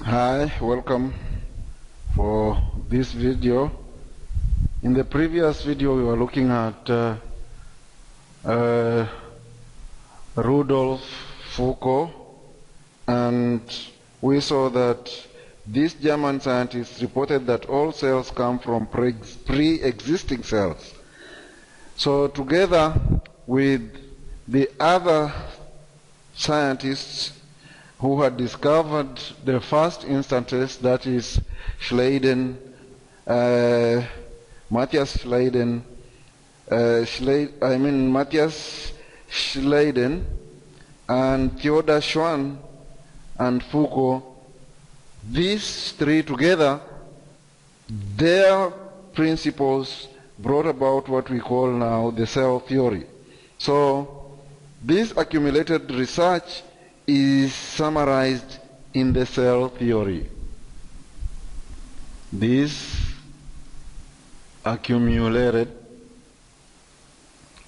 Hi, welcome for this video. In the previous video we were looking at Rudolf Foucault, and we saw that this German scientist reported that all cells come from pre-existing cells. So together with the other scientists who had discovered the first instances, that is Matthias Schleiden and Theodor Schwann and Foucault, these three together, their principles brought about what we call now the cell theory. So this accumulated research is summarized in the cell theory. This accumulated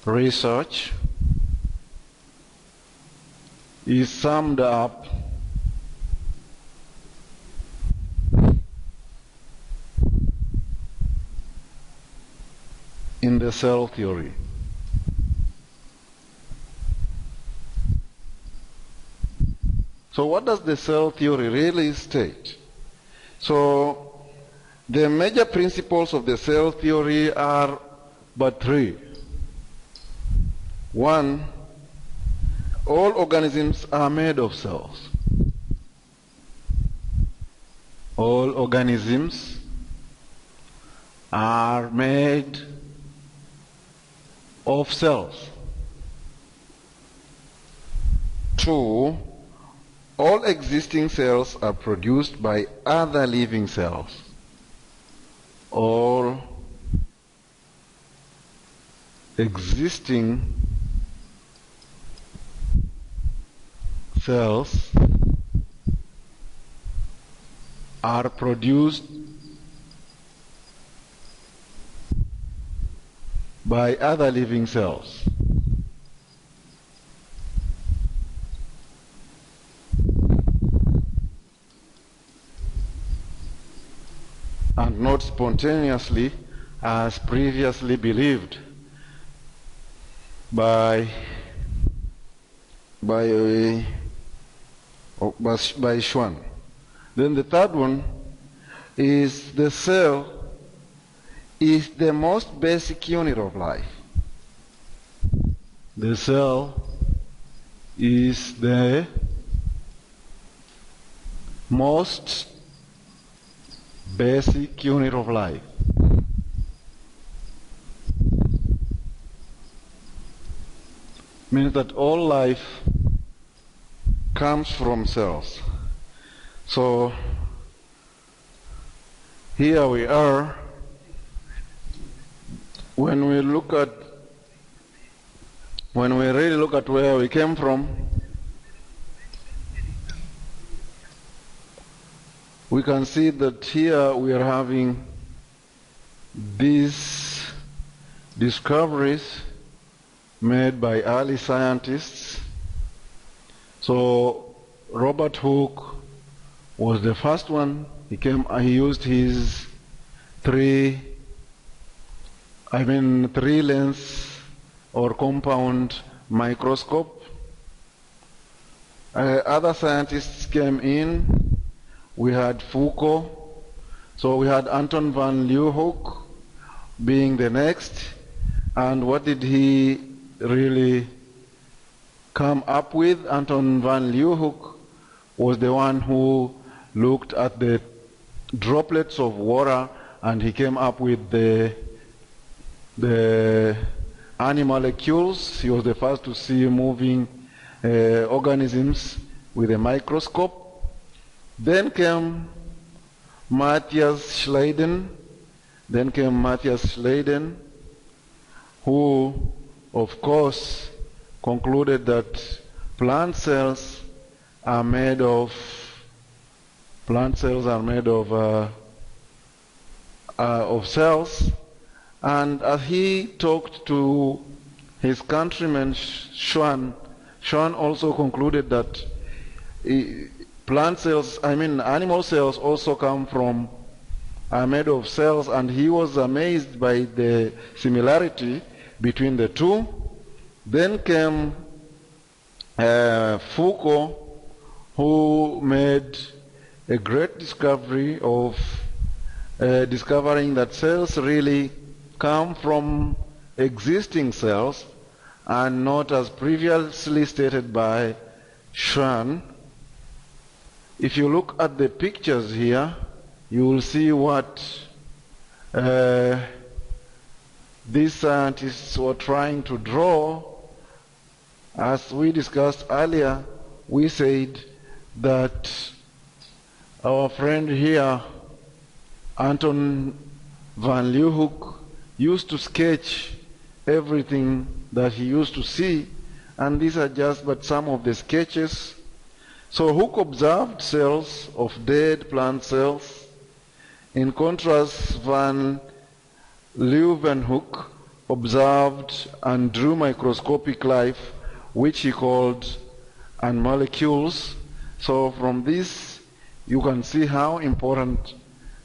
research is summed up in the cell theory. So what does the cell theory really state? So the major principles of the cell theory are but three. One, all organisms are made of cells. All organisms are made of cells. Two, all existing cells are produced by other living cells. All existing cells are produced by other living cells. And not spontaneously as previously believed by Schwann. Then the third one is the cell is the most basic unit of life. The cell is the most basic unit of life. Means that all life comes from cells. So here we are. When we really look at where we came from, we can see that here we are having these discoveries made by early scientists. So Robert Hooke was the first one. He used his three-lens or compound microscope. Other scientists came in. We had Foucault. So we had Anton van Leeuwenhoek being the next. And what did he really come up with? Anton van Leeuwenhoek was the one who looked at the droplets of water, and he came up with the animalcules. He was the first to see moving organisms with a microscope. Then came Matthias Schleiden. Who, of course, concluded that plant cells are made of cells. And as he talked to his countryman Schwann also concluded that animal cells also are made of cells, and he was amazed by the similarity between the two. Then came Foucault, who made a great discovery of discovering that cells really come from existing cells and not as previously stated by Schwann. If you look at the pictures here, you will see what these scientists were trying to draw. As we discussed earlier, we said that our friend here, Anton van Leeuwenhoek, used to sketch everything that he used to see, and these are just but some of the sketches. So Hooke observed cells of dead plant cells. In contrast, van Leeuwenhoek observed and drew microscopic life, which he called and molecules. So from this you can see how important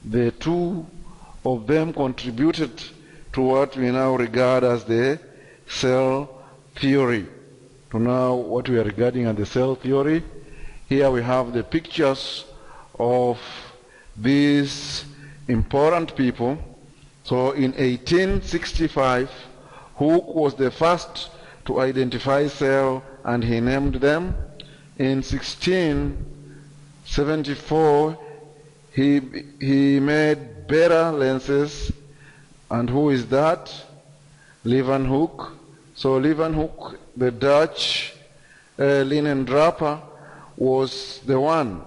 the two of them contributed to what we now regard as the cell theory. To now what we are regarding as the cell theory. Here we have the pictures of these important people. So in 1865, Hooke was the first to identify cell, and he named them. In 1674, he made Bera lenses. And who is that? Leeuwenhoek. So Leeuwenhoek, the Dutch linen draper, was the one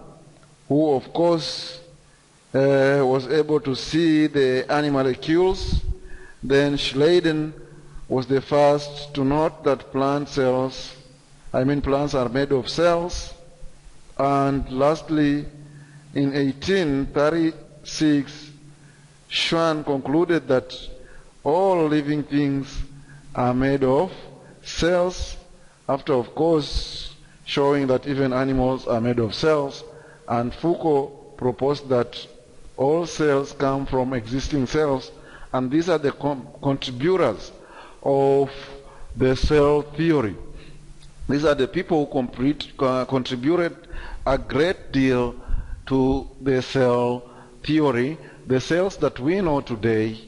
who, of course, was able to see the animalcules. Then Schleiden was the first to note that plants are made of cells. And lastly, in 1836, Schwann concluded that all living things are made of cells, after, of course, showing that even animals are made of cells. And Foucault proposed that all cells come from existing cells, and these are the contributors of the cell theory. These are the people who contributed a great deal to the cell theory. The cells that we know today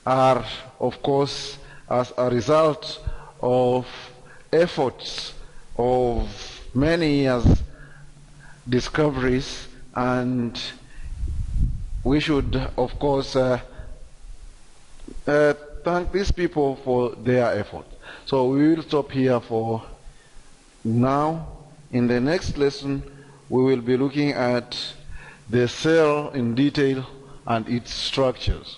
are, of course, as a result of efforts of many years' discoveries, and we should, of course, thank these people for their effort. So we will stop here for now. In the next lesson, we will be looking at the cell in detail and its structures.